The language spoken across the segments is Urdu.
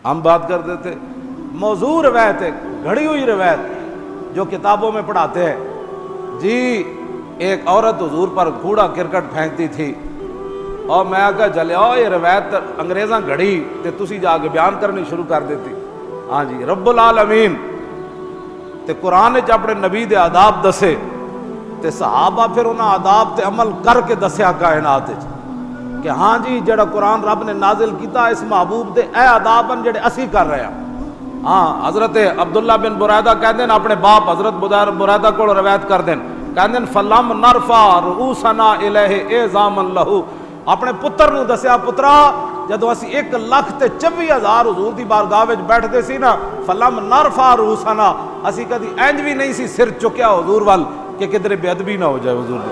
ہم بات کرتے تھے موضوع روایت ہے، گھڑی ہوئی روایت جو کتابوں میں پڑھاتے ہیں جی ایک عورت حضور پر کوڑا کرکٹ پھینکتی تھی اور میں آگا جلیاؤ یہ روایت انگریزاں گھڑی تے تسی جا کے بیان کرنی شروع کر دیتی. ہاں جی رب العالمین تے قرآن چ اپنے نبی دے آداب دسے تے صحابہ پھر انہاں آداب تے عمل کر کے دسیا کائنات کہ ہاں جی جڑا قرآن رب نے نازل کیتا اس محبوب دے اے آداب ہیں جڑے اسی کر رہے ہیں. ہاں حضرت عبداللہ بن برائدہ کہتے ہیں اپنے باپ حضرت برائدہ کو روایت کر دیں کہتے ہیں فلم نرفع رؤوسنا الیہ اعظاما لہ اپنے پتر نو دسیا پترا جدو اسی 1,24,000 حضور دی بارگاہ وچ بیٹھتے سی نا فلم نرفع رؤوسنا اسی کدی انج بھی نہیں سی سر چکیا حضور وال کہ کدھر بے ادبی نہ ہو جائے حضور دی.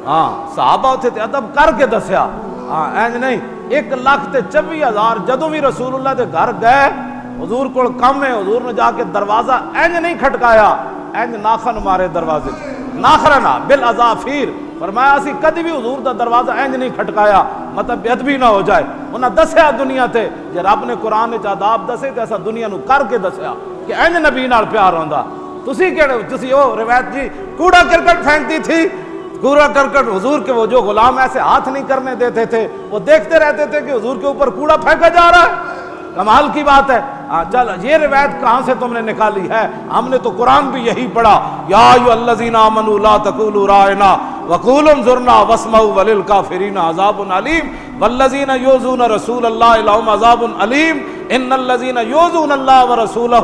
ہاں صحابہ اتھے تے ادب کر کے دسیا. ہاں انج نہیں 1,24,000 جدوں بھی رسول اللہ دے گھر گئے حضور کو کم ہے حضور نے جا کے دروازہ انج نہیں کھٹکایا انج ناخن مارے دروازے ناخرنا بالاظافیر فرمایا اسی کدی بھی حضور دا دروازہ انج نہیں کھٹکایا مطلب بے ادبی نہ ہو جائے. انہاں دسیا دنیا تے جے رب نے قرآن وچ آداب دسے تے ایسا دنیا نو کر کے دسیا کہ انج نبی نال پیار ہوندا. تسی کیڑے تسی او روایت جی کوڑا کرکٹ پھینکتی تھی کوڑا کرکٹ حضور کے وہ جو غلام ایسے ہاتھ نہیں کرنے دیتے تھے وہ دیکھتے رہتے تھے کہ حضور کے اوپر کوڑا پھینکا جا رہا ہے. کمال کی بات ہے. چل یہ روایت کہاں سے تم نے نکالی ہے؟ ہم نے تو قرآن بھی یہی پڑھا یا ایھا الذین آمنوا لا تقولوا راعنا وقولوا انظرنا واسمعوا وللکافرین عذاب علیم والذین یؤذون رسول اللہ لهم عذاب علیم ان الذین یؤذون اللہ ورسولہ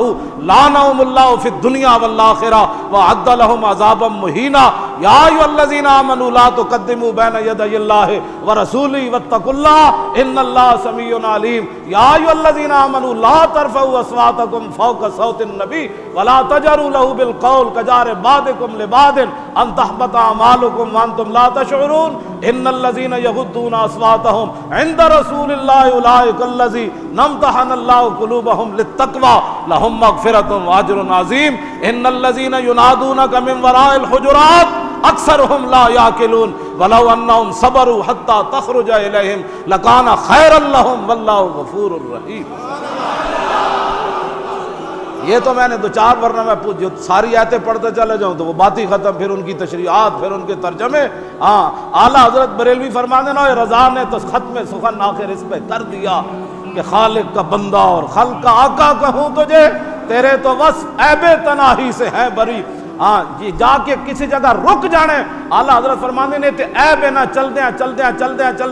لعنهم اللہ فی الدنیا والآخرہ واعد لهم عذابا مہینا یا ایھا الذین آمنوا لا تقدموا بین یدی اللہ ورسولہ واتقوا اللہ ان اللہ سمیع علیم یا ایھا الذین آمنوا لا ترفعوا اصواتکم فوق صوت النبی ولا تجهروا له بالقول كجهر بعضکم لبعض ان تحبط اعمالکم وانتم لا تشعرون ان الذين يغضون اصواتهم عند رسول الله اولئك الذين امتحن الله قلوبهم للتقوى لهم مغفرة واجر عظيم ان الذين ينادونك من وراء الحجرات اکثرهم لا يعقلون ولو انهم صبروا حتى تخرج اليهم لكان خيرا لهم والله غفور رحيم. یہ تو میں نے دو چار ورنہ میں جو ساری آیتیں پڑھتے چلے جاؤں تو وہ بات ہی ختم پھر ان کی تشریحات پھر ان کے ترجمے. ہاں اعلیٰ حضرت بریلوی فرماتے نا رضا نے تو ختم سخن آخر اس پہ کر دیا کہ خالق کا بندہ اور خلق کا آقا کہوں تجھے تیرے تو وصف عیب تناہی سے ہے بری. ہاں جی جا کے کسی جگہ رک جانے اعلیٰ حضرت فرماتے نے تے عیب نہ چل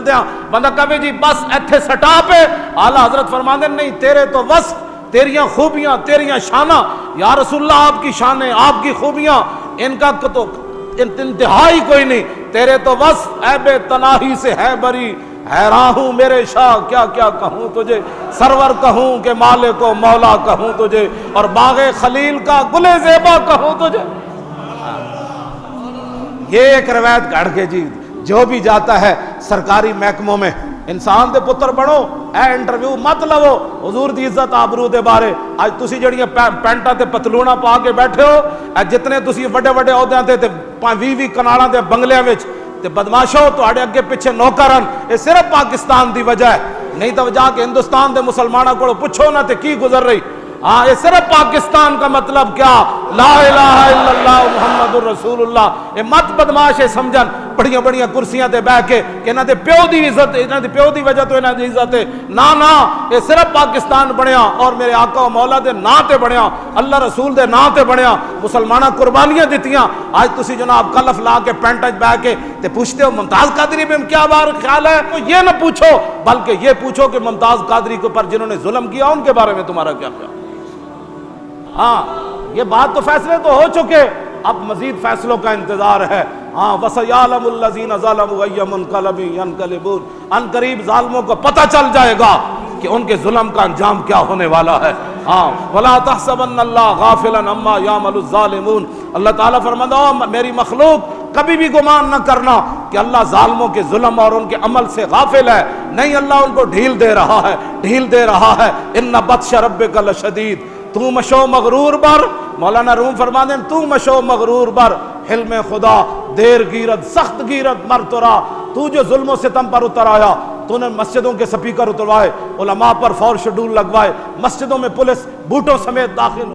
دیاں بندہ کہے جی بس ایتھے سٹا پہ. اعلیٰ حضرت فرماتے نہیں تیرے تو وصف تیریاں خوبیاں تیریاں شانہ یا رسول اللہ آپ کی شانیں آپ کی خوبیاں ان کا تو انتہائی کوئی نہیں. تیرے تو وصف عیب تناہی سے ہے بری. حیران ہوں میرے شاہ کیا کیا کہوں تجھے سرور کہوں کہ مالک و مولا کہوں تجھے اور باغ خلیل کا گل زیبا کہوں تجھے. یہ ایک روایت گھڑ کے جی جو بھی جاتا ہے سرکاری محکموں میں انسان دے پتر بنو اے انٹرویو مت لو حضور دی عزت آبرو دے بارے. اج تسی جڑیاں پینٹاں تے پتلونا پا کے بیٹھے ہو اے جتنے تسی وڈے وڈے عہدیاں تے 20 کنالاں دے بنگلیاں وچ تے بدماشو تواڈے اگے پیچھے نوکرن یہ صرف پاکستان دی وجہ ہے. نہیں تو جا کے ہندوستان دے مسلماناں کو پوچھو نا تے کی گزر رہی. ہاں یہ صرف پاکستان کا مطلب کیا لا الہ الا اللہ محمد الرسول اللہ. یہ مت بدماش سمجھن بڑیاں بڑیاں کرسیاں تے بیٹھ کے کہ انہاں دے پیو دی عزت انہاں دے پیو دی وجہ تو انہاں دی عزت ہے. نا یہ صرف پاکستان بنیا اور میرے آقا و مولا دے نا تے بنیا اللہ رسول دے نا تے بنیا مسلماناں قربانیاں دتیاں. آج تسی جناب کلف لا کے پینٹ وچ بیٹھ کے تے پوچھتے ہو ممتاز قادری پہ کیا بار خیال ہے. تو یہ نہ پوچھو بلکہ یہ پوچھو کہ ممتاز قادری کے اوپر جنہوں نے ظلم کیا ان کے بارے میں تمہارا کیا خیال. ہاں یہ بات تو فیصلے تو ہو چکے اب مزید فیصلوں کا انتظار ہے. ہاں وَسَيَعْلَمُ الَّذِينَ ظَلَمُوا أَيَّ مُنْقَلَبٍ يَنْقَلِبُونَ ان قریب ظالموں کو پتہ چل جائے گا کہ ان کے ظلم کا انجام کیا ہونے والا ہے. ہاں وَلَا تَحْسَبَنَّ اللَّهَ غَافِلًا عَمَّا يَعْمَلُ الظَّالِمُونَ اللہ تعالیٰ فرماتا میری مخلوق کبھی بھی گمان نہ کرنا کہ اللہ ظالموں کے ظلم اور ان کے عمل سے غافل ہے. نہیں اللہ ان کو ڈھیل دے رہا ہے اِنَّ بَطْشَ رَبِّكَ لَشَدِيدٌ تو مشو مغرور بر مولانا روم فرما دیں تو مشو مغرور بر حلم خدا دیر گیرت سخت گیرت مر ترا. تو جو ظلم و ستم پر اتر آیا تو انہوں نے مسجدوں کے سپیکر اتروائے، علماء پر فور شیڈول لگوائے، مسجدوں میں پولیس بوٹوں سمیت داخل